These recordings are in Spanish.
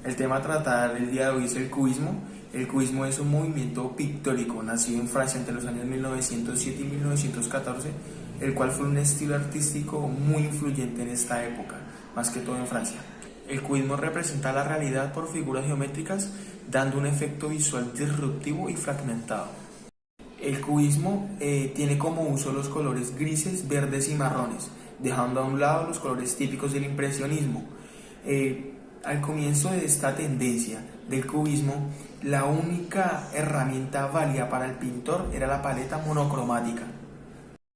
El tema a tratar el día de hoy es el cubismo. El cubismo es un movimiento pictórico nacido en Francia entre los años 1907 y 1914, el cual fue un estilo artístico muy influyente en esta época, más que todo en Francia. El cubismo representa la realidad por figuras geométricas, dando un efecto visual disruptivo y fragmentado. El cubismo tiene como uso los colores grises, verdes y marrones, dejando a un lado los colores típicos del impresionismo. Al comienzo de esta tendencia del cubismo, la única herramienta válida para el pintor era la paleta monocromática.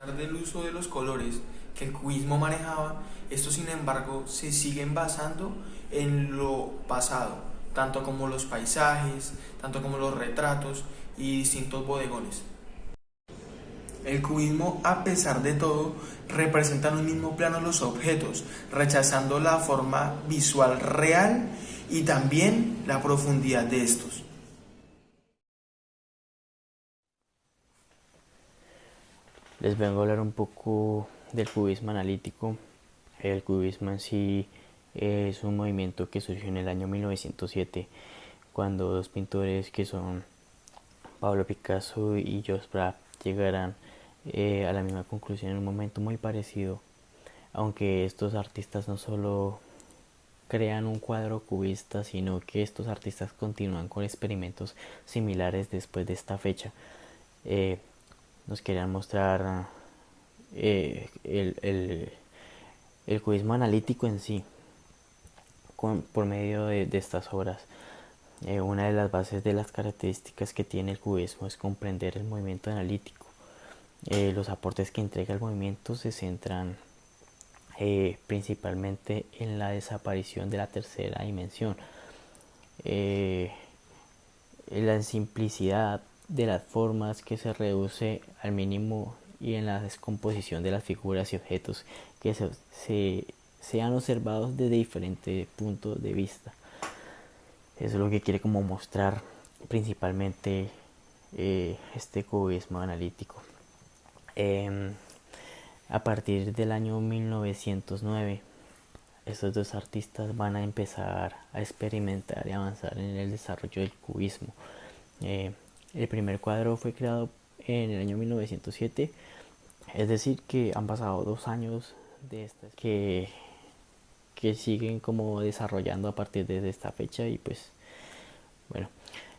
A pesar del uso de los colores que el cubismo manejaba, estos sin embargo se siguen basando en lo pasado, tanto como los paisajes, tanto como los retratos y distintos bodegones. El cubismo, a pesar de todo, representa en un mismo plano los objetos, rechazando la forma visual real y también la profundidad de estos. Les vengo a hablar un poco del cubismo analítico. El cubismo en sí es un movimiento que surgió en el año 1907, cuando dos pintores que son Pablo Picasso y Joseph Braque llegaran a la misma conclusión en un momento muy parecido, aunque estos artistas no solo crean un cuadro cubista, sino que estos artistas continúan con experimentos similares después de esta fecha. Eh, Nos querían mostrar el cubismo analítico en sí por medio de estas obras. Una de las bases de las características que tiene el cubismo es comprender el movimiento analítico. Los aportes que entrega el movimiento se centran principalmente en la desaparición de la tercera dimensión, en la simplicidad de las formas que se reduce al mínimo y en la descomposición de las figuras y objetos que sean observados desde diferentes puntos de vista. Eso es lo que quiere como mostrar principalmente este cubismo analítico. A partir del año 1909, estos dos artistas van a empezar a experimentar y avanzar en el desarrollo del cubismo. El primer cuadro fue creado en el año 1907, es decir que han pasado 2 años de estas que siguen como desarrollando a partir de esta fecha. Y pues bueno,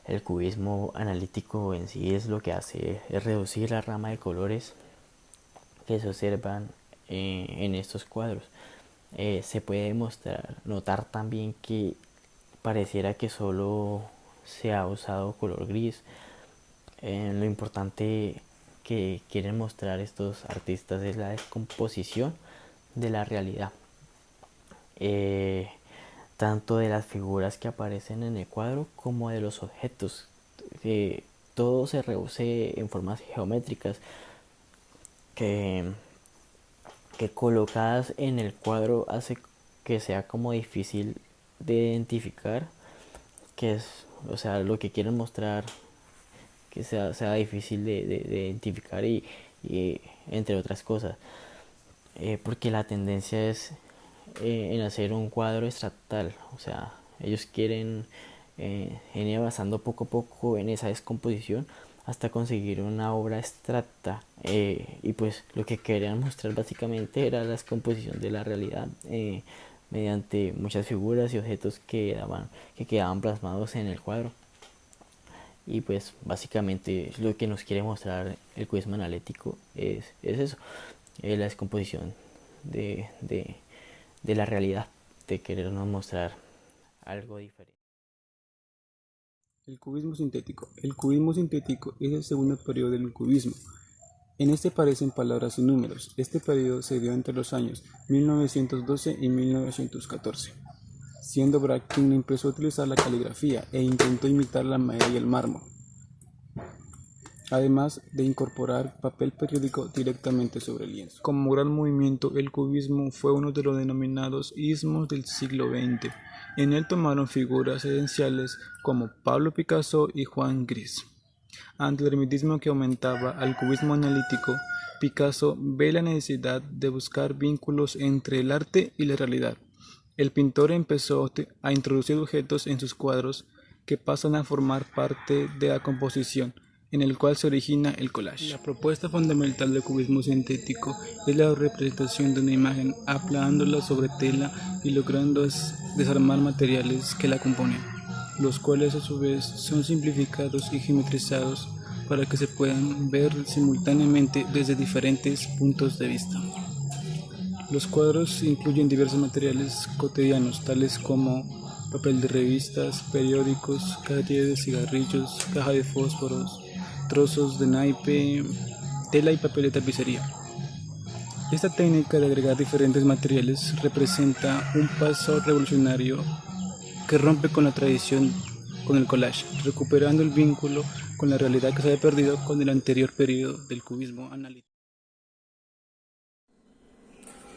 el cubismo analítico en sí es lo que hace es reducir la rama de colores que se observan en estos cuadros. Se puede notar también que pareciera que solo se ha usado color gris. Lo importante que quieren mostrar estos artistas es la descomposición de la realidad, tanto de las figuras que aparecen en el cuadro como de los objetos. Todo se reduce en formas geométricas que, que colocadas en el cuadro hace que sea como difícil de identificar, que es, o sea, lo que quieren mostrar, que sea difícil de identificar y entre otras cosas, porque la tendencia es en hacer un cuadro estratal. O sea, ellos quieren ir avanzando poco a poco en esa descomposición hasta conseguir una obra abstracta, y pues lo que querían mostrar básicamente era la descomposición de la realidad, mediante muchas figuras y objetos que quedaban plasmados en el cuadro. Y pues básicamente lo que nos quiere mostrar el cubismo analítico es eso, la descomposición de la realidad, de querernos mostrar algo diferente. El cubismo sintético. El cubismo sintético es el segundo periodo del cubismo. En este aparecen palabras y números. Este periodo se dio entre los años 1912 y 1914, siendo Braque quien empezó a utilizar la caligrafía e intentó imitar la madera y el mármol, además de incorporar papel periódico directamente sobre el lienzo. Como gran movimiento, el cubismo fue uno de los denominados ismos del siglo XX. En él tomaron figuras esenciales como Pablo Picasso y Juan Gris. Ante el hermetismo que aumentaba al cubismo analítico, Picasso ve la necesidad de buscar vínculos entre el arte y la realidad. El pintor empezó a introducir objetos en sus cuadros que pasan a formar parte de la composición, en el cual se origina el collage. La propuesta fundamental del cubismo sintético es la representación de una imagen aplanándola sobre tela y logrando desarmar materiales que la componen, los cuales a su vez son simplificados y geometrizados para que se puedan ver simultáneamente desde diferentes puntos de vista. Los cuadros incluyen diversos materiales cotidianos, tales como papel de revistas, periódicos, cajetilla de cigarrillos, caja de fósforos, trozos de naipe, tela y papel de tapicería. Esta técnica de agregar diferentes materiales representa un paso revolucionario que rompe con la tradición con el collage, recuperando el vínculo con la realidad que se había perdido con el anterior periodo del cubismo analítico.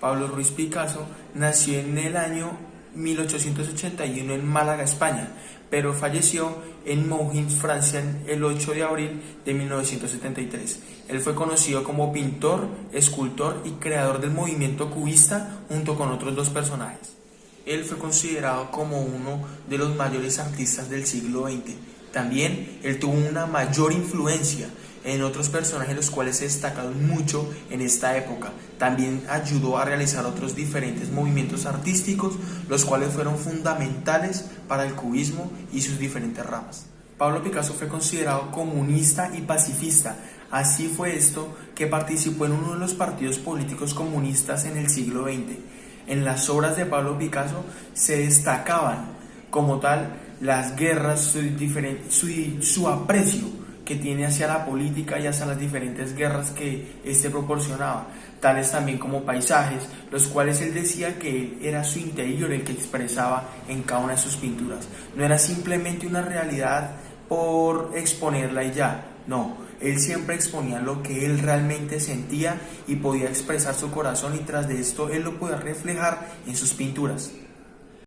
Pablo Ruiz Picasso nació en el año 1881 en Málaga, España, pero falleció en Mougins, Francia, el 8 de abril de 1973. Él fue conocido como pintor, escultor y creador del movimiento cubista junto con otros dos personajes. Él fue considerado como uno de los mayores artistas del siglo XX. También él tuvo una mayor influencia en otros personajes los cuales se destacaron mucho en esta época. También ayudó a realizar otros diferentes movimientos artísticos, los cuales fueron fundamentales para el cubismo y sus diferentes ramas. Pablo Picasso fue considerado comunista y pacifista. Así fue esto que participó en uno de los partidos políticos comunistas en el siglo XX. En las obras de Pablo Picasso se destacaban como tal las guerras, su aprecio que tiene hacia la política y hacia las diferentes guerras que éste proporcionaba, tales también como paisajes, los cuales él decía que él era su interior el que expresaba en cada una de sus pinturas. No era simplemente una realidad por exponerla y ya, no, él siempre exponía lo que él realmente sentía y podía expresar su corazón, y tras de esto él lo podía reflejar en sus pinturas.